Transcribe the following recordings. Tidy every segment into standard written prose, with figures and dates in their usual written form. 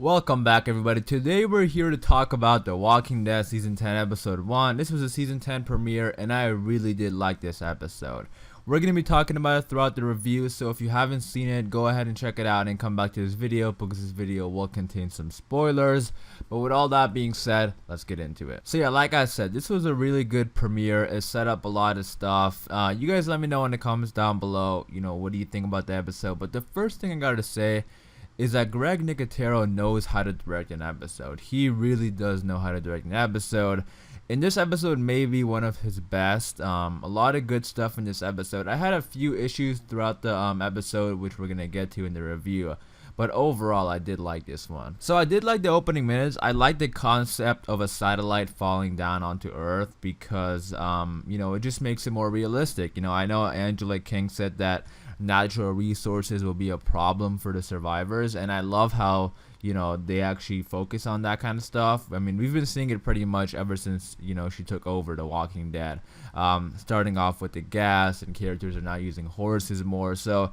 Welcome back, everybody. Today we're here to talk about The Walking Dead Season 10 Episode 1. This was a Season 10 premiere, and I really did like this episode. We're going to be talking about it throughout the review, so if you haven't seen it, go ahead and check it out and come back to this video because this video will contain some spoilers. But with all that being said, let's get into it. So yeah, like I said, this was a really good premiere. It set up a lot of stuff. You guys let me know in the comments down below, what do you think about the episode. But the first thing I got to say is that Greg Nicotero knows how to direct an episode. He really does know how to direct an episode. And this episode may be one of his best. A lot of good stuff in this episode. I had a few issues throughout the episode, which we're going to get to in the review. But overall, I did like this one. So I did like the opening minutes. I like the concept of a satellite falling down onto Earth because, it just makes it more realistic. I know Angela King said that natural resources will be a problem for the survivors, and I love how they actually focus on that kind of stuff. I mean, we've been seeing it pretty much ever since she took over The Walking Dead, starting off with the gas, and characters are now using horses more. So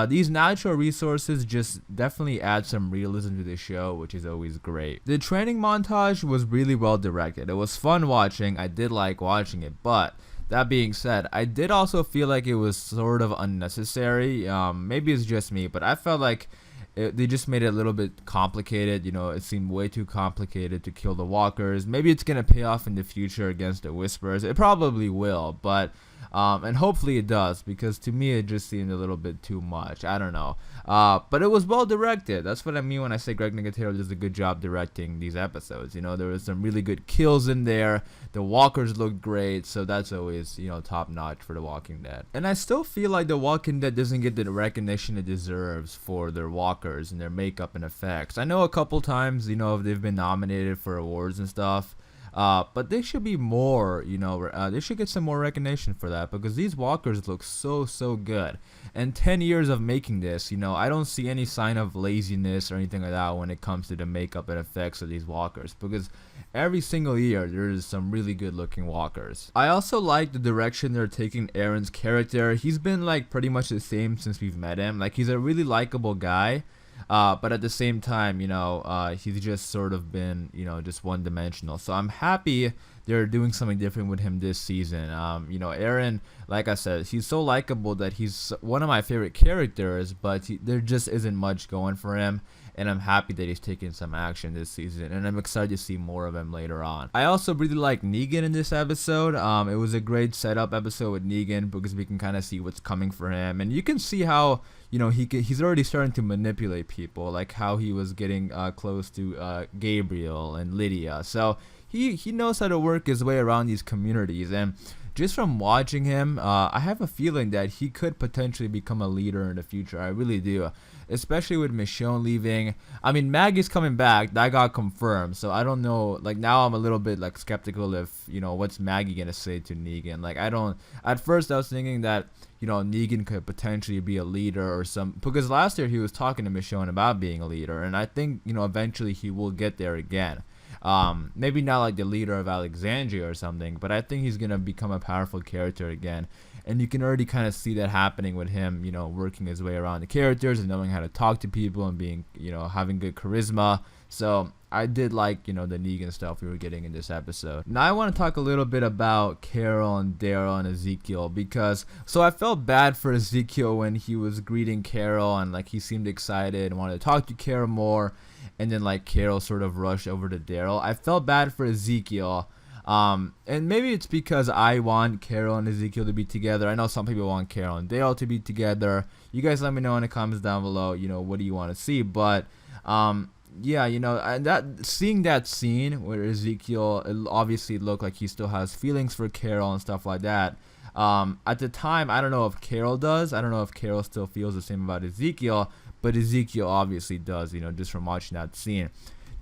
these natural resources just definitely add some realism to the show, which is always great. The training montage was really well directed. It was fun watching. I did like watching it, but that being said, I did also feel like it was sort of unnecessary. Maybe it's just me, but I felt like they just made it a little bit complicated. It seemed way too complicated to kill the walkers. Maybe it's going to pay off in the future against the Whisperers. It probably will, but and hopefully it does, because to me it just seemed a little bit too much. I don't know. But it was well directed. That's what I mean when I say Greg Nicotero does a good job directing these episodes. There was some really good kills in there. The walkers looked great, so that's always, top notch for The Walking Dead. And I still feel like The Walking Dead doesn't get the recognition it deserves for their walkers and their makeup and effects. I know a couple times, they've been nominated for awards and stuff. But they should be more, they should get some more recognition for that, because these walkers look so good. And 10 years of making this, I don't see any sign of laziness or anything like that when it comes to the makeup and effects of these walkers, because every single year there's some really good looking walkers. I also like the direction they're taking Aaron's character. He's been like pretty much the same since we've met him. Like, he's a really likable guy. But at the same time, he's just sort of been, just one-dimensional. So I'm happy they're doing something different with him this season. Aaron, like I said, he's so likable that he's one of my favorite characters, but there just isn't much going for him. And I'm happy that he's taking some action this season, and I'm excited to see more of him later on. I also really like Negan in this episode. It was a great setup episode with Negan, because we can kind of see what's coming for him, and you can see how he's already starting to manipulate people, like how he was getting close to Gabriel and Lydia. So he knows how to work his way around these communities, and just from watching him, I have a feeling that he could potentially become a leader in the future. I really do, especially with Michonne leaving. I mean, Maggie's coming back. That got confirmed. So I don't know. Like, now I'm a little bit like skeptical if, what's Maggie gonna say to Negan. Like, I don't. At first, I was thinking that, Negan could potentially be a leader or some, because last year he was talking to Michonne about being a leader, and I think, eventually he will get there again. Maybe not like the leader of Alexandria or something, but I think he's gonna become a powerful character again, and you can already kind of see that happening with him, working his way around the characters and knowing how to talk to people and being, having good charisma. So I did like, the Negan stuff we were getting in this episode. Now I want to talk a little bit about Carol and Daryl and Ezekiel, because I felt bad for Ezekiel when he was greeting Carol, and like he seemed excited and wanted to talk to Carol more, and then like Carol sort of rushed over to Daryl. I felt bad for Ezekiel. And maybe it's because I want Carol and Ezekiel to be together. I know some people want Carol and Daryl to be together. You guys let me know in the comments down below, what do you want to see? But yeah, and that seeing that scene where Ezekiel, it obviously looked like he still has feelings for Carol and stuff like that. At the time, I don't know if Carol does. I don't know if Carol still feels the same about Ezekiel, but Ezekiel obviously does, just from watching that scene.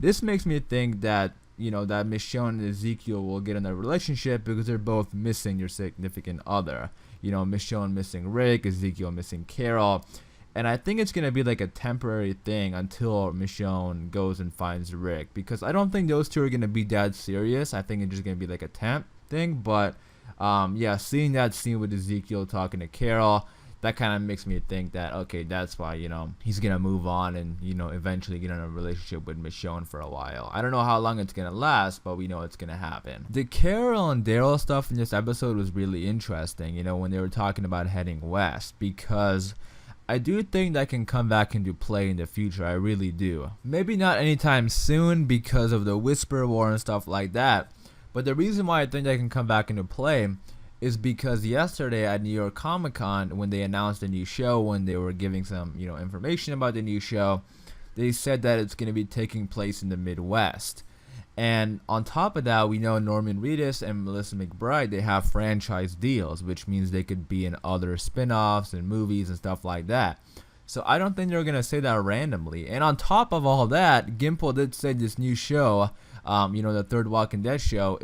This makes me think that, that Michonne and Ezekiel will get in a relationship, because they're both missing their significant other. Michonne missing Rick, Ezekiel missing Carol. And I think it's going to be like a temporary thing until Michonne goes and finds Rick, because I don't think those two are going to be that serious. I think it's just going to be like a temp thing. But yeah, seeing that scene with Ezekiel talking to Carol, that kind of makes me think that, okay, that's why, he's gonna move on and, eventually get in a relationship with Michonne for a while. I don't know how long it's gonna last, but we know it's gonna happen. The Carol and Daryl stuff in this episode was really interesting, when they were talking about heading west, because I do think that can come back into play in the future. I really do. Maybe not anytime soon because of the Whisper War and stuff like that, but the reason why I think that can come back into play is because yesterday at New York Comic Con, when they announced the new show, when they were giving some, information about the new show, they said that it's going to be taking place in the Midwest. And on top of that, we know Norman Reedus and Melissa McBride, they have franchise deals, which means they could be in other spin-offs and movies and stuff like that. So I don't think they're going to say that randomly. And on top of all that, Gimple did say this new show, the third Walking Dead show,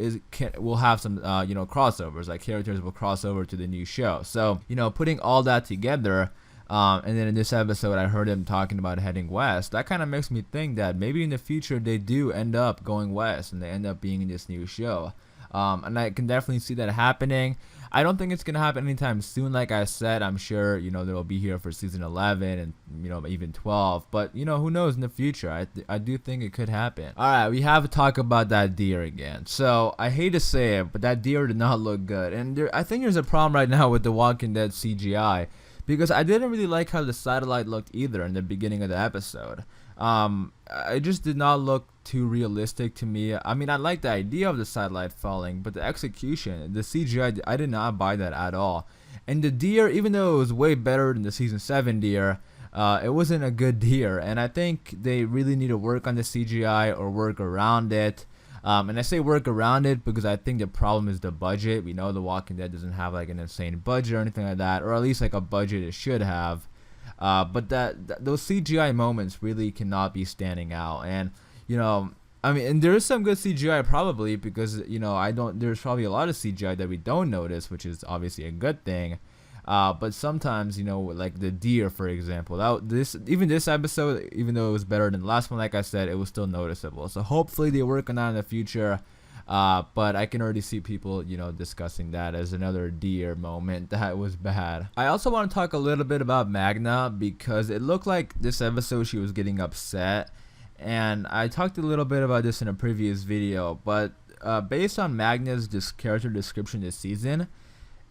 will have some, crossovers. Like, characters will cross over to the new show. So, putting all that together, and then in this episode, I heard him talking about heading west. That kind of makes me think that maybe in the future they do end up going west and they end up being in this new show. And I can definitely see that happening. I don't think it's going to happen anytime soon. Like I said, I'm sure, they'll be here for season 11 and, even 12. But, who knows in the future? I do think it could happen. All right, we have to talk about that deer again. So I hate to say it, but that deer did not look good. And I think there's a problem right now with the Walking Dead CGI. Because I didn't really like how the satellite looked either in the beginning of the episode. It just did not look too realistic to me. I mean, I like the idea of the satellite falling, but the execution, the CGI, I did not buy that at all. And the deer, even though it was way better than the season 7 deer, it wasn't a good deer. And I think they really need to work on the CGI or work around it. And I say work around it because I think the problem is the budget. We know The Walking Dead doesn't have like an insane budget or anything like that, or at least like a budget it should have. But those CGI moments really cannot be standing out. And and there is some good CGI probably because there's probably a lot of CGI that we don't notice, which is obviously a good thing. But sometimes, like the deer, for example, this episode, even though it was better than the last one, like I said, it was still noticeable. So hopefully they work on that in the future. But I can already see people, discussing that as another deer moment that was bad. I also want to talk a little bit about Magna because it looked like this episode she was getting upset. And I talked a little bit about this in a previous video, but based on Magna's character description this season,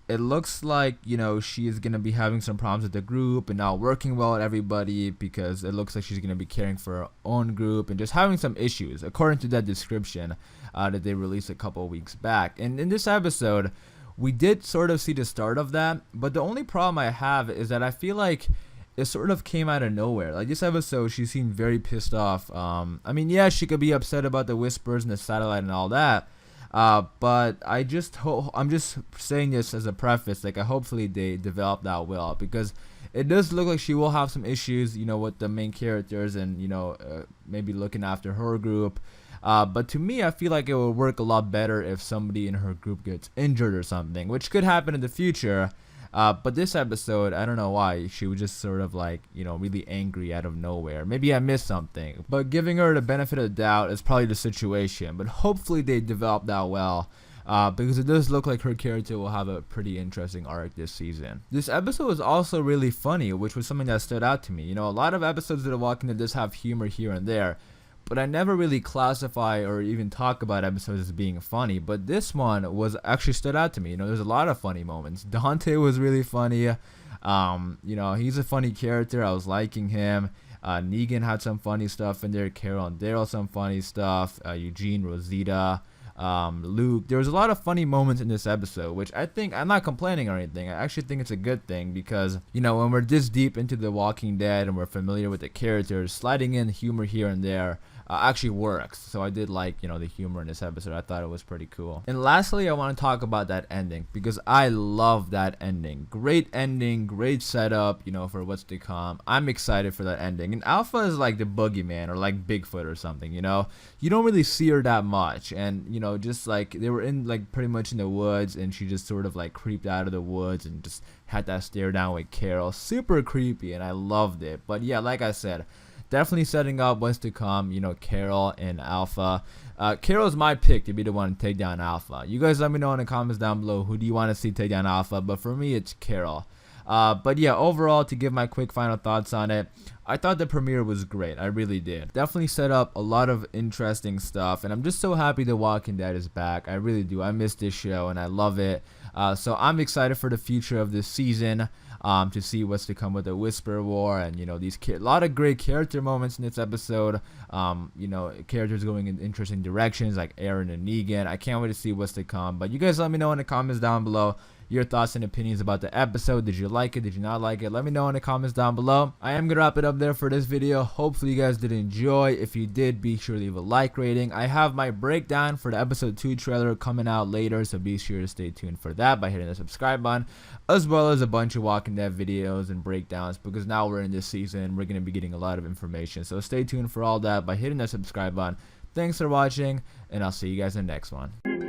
it looks like, she is going to be having some problems with the group and not working well with everybody because it looks like she's going to be caring for her own group and just having some issues, according to that description that they released a couple of weeks back. And in this episode, we did sort of see the start of that, but the only problem I have is that I feel like it sort of came out of nowhere. Like this episode, she seemed very pissed off. I mean, yeah, she could be upset about the whispers and the satellite and all that. But I'm just saying this as a preface, like hopefully they develop that well, because it does look like she will have some issues, with the main characters and, maybe looking after her group. But to me, I feel like it would work a lot better if somebody in her group gets injured or something, which could happen in the future. But this episode, I don't know why, she was just sort of like, really angry out of nowhere. Maybe I missed something, but giving her the benefit of the doubt is probably the situation. But hopefully they develop that well, because it does look like her character will have a pretty interesting arc this season. This episode was also really funny, which was something that stood out to me. A lot of episodes of The Walking Dead does have humor here and there, but I never really classify or even talk about episodes as being funny. But this one was actually stood out to me. There's a lot of funny moments. Dante was really funny. He's a funny character. I was liking him. Negan had some funny stuff in there. Carol and Daryl some funny stuff. Eugene, Rosita, Luke. There was a lot of funny moments in this episode, which I think, I'm not complaining or anything. I actually think it's a good thing because, when we're this deep into The Walking Dead and we're familiar with the characters, sliding in humor here and there actually works. So I did like, the humor in this episode. I thought it was pretty cool. And lastly, I want to talk about that ending because I love that ending. Great ending, great setup, for what's to come. I'm excited for that ending. And Alpha is like the boogeyman or like Bigfoot or something, You don't really see her that much. And, just like they were in like pretty much in the woods and she just sort of like creeped out of the woods and just had that stare down with Carol. Super creepy and I loved it. But yeah, like I said, definitely setting up what's to come, Carol and Alpha. Carol's my pick to be the one to take down Alpha. You guys let me know in the comments down below who do you want to see take down Alpha, but for me it's Carol. But yeah, overall, to give my quick final thoughts on it, I thought the premiere was great. I really did. Definitely set up a lot of interesting stuff, and I'm just so happy The Walking Dead is back. I really do. I miss this show, and I love it. So I'm excited for the future of this season, to see what's to come with the Whisper War, and these a lot of great character moments in this episode. Characters going in interesting directions like Aaron and Negan. I can't wait to see what's to come. But you guys let me know in the comments down below your thoughts and opinions about the episode. Did you like it? Did you not like it? Let me know in the comments down below. I am gonna wrap it up there for this video. Hopefully you guys did enjoy. If you did, be sure to leave a like rating. I have my breakdown for the episode 2 trailer coming out later, so be sure to stay tuned for that by hitting the subscribe button, as well as a bunch of Walking Dead videos and breakdowns, because now we're in this season, we're gonna be getting a lot of information. So stay tuned for all that by hitting the subscribe button. Thanks for watching, and I'll see you guys in the next one.